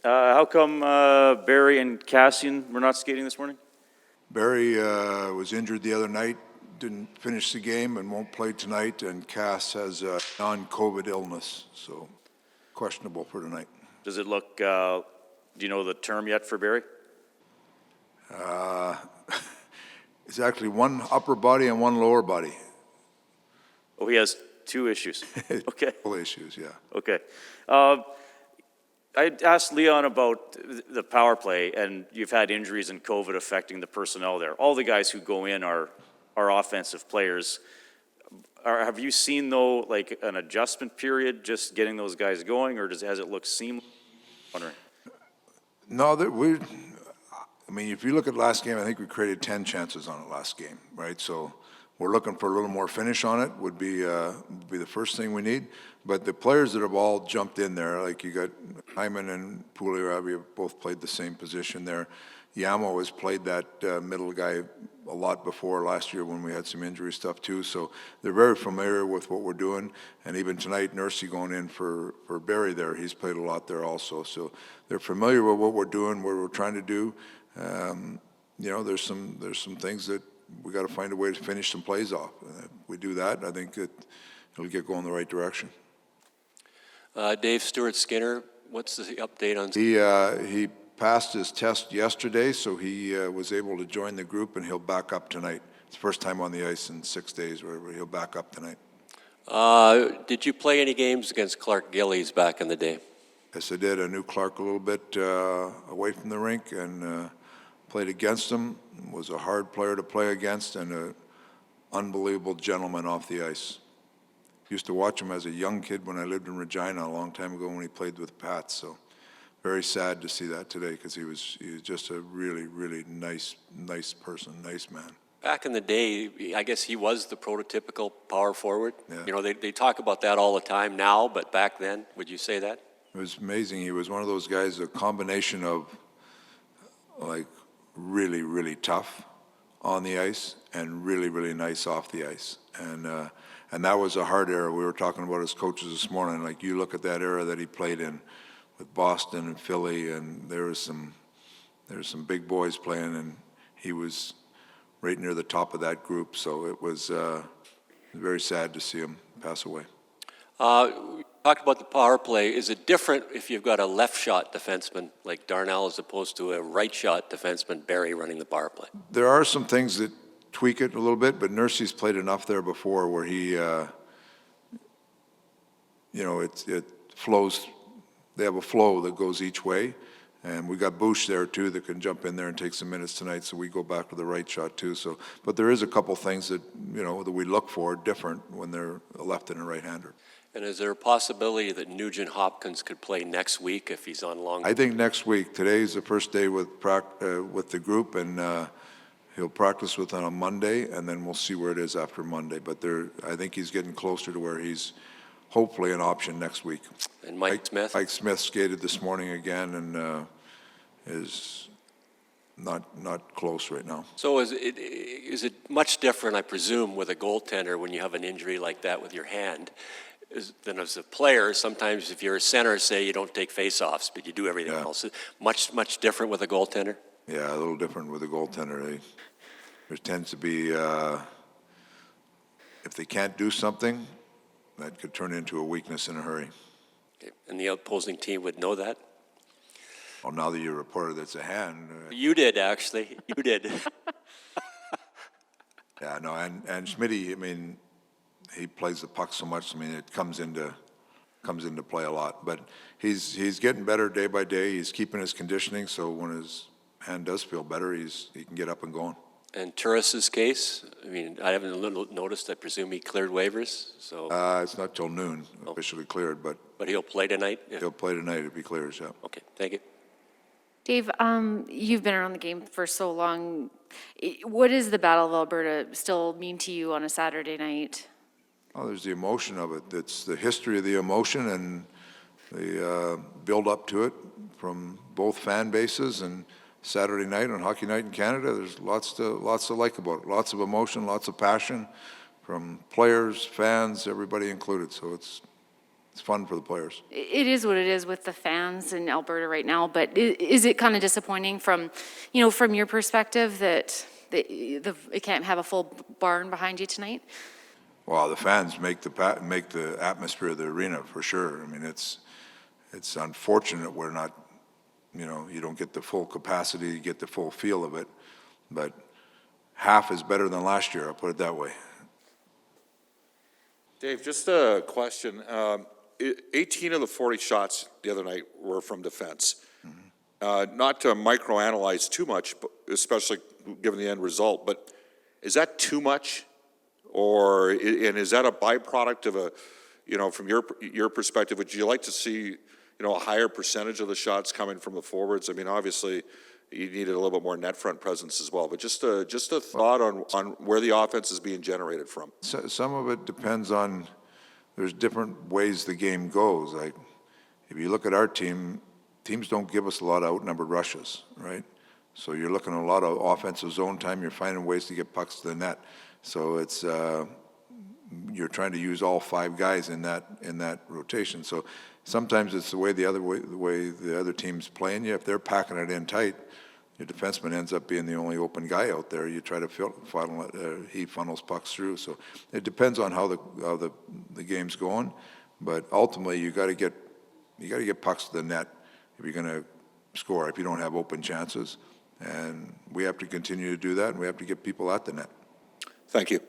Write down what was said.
How come Barry and Cassian were not skating this morning? Barry was injured the other night, didn't finish the game and won't play tonight, and Cass has a non-COVID illness, so questionable for tonight. Does it look, do you know the term yet for Barry? It's actually one upper body and one lower body. Oh, he has two issues. Okay. Full issues, yeah. Okay. I asked Leon about the power play, and you've had injuries and COVID affecting the personnel there. All the guys who go in are offensive players. Have you seen, though, like an adjustment period just getting those guys going, or has it looked seamless? No, I mean, if you look at last game, I think we created 10 chances on it last game, right? So we're looking for a little more finish on it, would be the first thing we need. But the players that have all jumped in there, like you got Hyman and Pugliaravi have both played the same position there. Yamo has played that middle guy a lot before last year when we had some injury stuff too. So they're very familiar with what we're doing. And even tonight, Nursey going in for Barry there, he's played a lot there also. So they're familiar with what we're doing, what we're trying to do. You know, there's some things that we got to find a way to finish some plays off. If we do that, I think that it'll get going the right direction. Dave Stewart-Skinner, what's the update on? He passed his test yesterday, so he was able to join the group, and he'll back up tonight. It's the first time on the ice in 6 days where he'll back up tonight. Did you play any games against Clark Gillies back in the day? Yes, I did. I knew Clark a little bit away from the rink and played against him. Was a hard player to play against and an unbelievable gentleman off the ice. Used to watch him as a young kid when I lived in Regina a long time ago when he played with Pat. So very sad to see that today because he was just a really, really nice person, nice man. Back in the day, I guess he was the prototypical power forward. Yeah. You know, they talk about that all the time now, but back then, would you say that? It was amazing. He was one of those guys, a combination of like really, really tough on the ice and really, really nice off the ice. And that was a hard era. We were talking about his coaches this morning. Like you look at that era that he played in with Boston and Philly, and there was some big boys playing, and he was right near the top of that group. So it was very sad to see him pass away. Talked about the power play. Is it different if you've got a left shot defenseman like Darnell as opposed to a right shot defenseman, Barry, running the power play? There are some things that tweak it a little bit, but Nursey's played enough there before where he, you know, it flows. They have a flow that goes each way. And we got Bush there too that can jump in there and take some minutes tonight, so we go back to the right shot too. So, but there is a couple things that, you know, that we look for different when they're a left and a right-hander. And is there a possibility that Nugent Hopkins could play next week if he's on long? I think next week. Today's the first day with the group, and he'll practice with on a Monday, and then we'll see where it is after Monday. But I think he's getting closer to where he's hopefully an option next week. And Mike Smith? Mike Smith skated this morning again and is not close right now. So is it much different, I presume, with a goaltender when you have an injury like that with your hand than as a player? Sometimes if you're a center, say you don't take face-offs, but you do everything else. Much different with a goaltender? Yeah, a little different with a goaltender. There tends to be, if they can't do something, that could turn into a weakness in a hurry. And the opposing team would know that? Well, now that you reported that's a hand. You did, actually. You did. Yeah, no, and Schmitty, I mean, he plays the puck so much. I mean, it comes into play a lot. But he's getting better day by day. He's keeping his conditioning, so when his hand does feel better, he can get up and going. And Turris's case, I mean, I haven't noticed. I presume he cleared waivers. So it's not till noon officially cleared, but he'll play tonight. He'll play tonight if he clears. Yeah. Okay, thank you. Dave, you've been around the game for so long. What does the Battle of Alberta still mean to you on a Saturday night? Oh, there's the emotion of it. It's the history of the emotion and the build up to it from both fan bases. And Saturday night on Hockey Night in Canada, there's lots to like about it. Lots of emotion, lots of passion from players, fans, everybody included. So it's it's fun for the players. It is what it is with the fans in Alberta right now, but is it kind of disappointing from, from your perspective that it can't have a full barn behind you tonight? Well, the fans make the atmosphere of the arena for sure. I mean, it's unfortunate we're not, you don't get the full capacity, you get the full feel of it, but half is better than last year, I'll put it that way. Dave, just a question. 18 of the 40 shots the other night were from defense. Not to microanalyze too much, especially given the end result, but is that too much? And is that a byproduct of from your perspective, would you like to see, a higher percentage of the shots coming from the forwards? I mean, obviously, you needed a little bit more net front presence as well, but just a thought on where the offense is being generated from. So, some of it depends on, there's different ways the game goes. Like, if you look at our teams don't give us a lot of outnumbered rushes, right? So you're looking at a lot of offensive zone time, you're finding ways to get pucks to the net. So it's, you're trying to use all 5 guys in that rotation. So sometimes it's the way the other team's playing you. If they're packing it in tight, your defenseman ends up being the only open guy out there. You try to funnel it, he funnels pucks through. So it depends on how the game's going, but ultimately you got to get pucks to the net if you're going to score. If you don't have open chances, and we have to continue to do that, and we have to get people at the net. Thank you.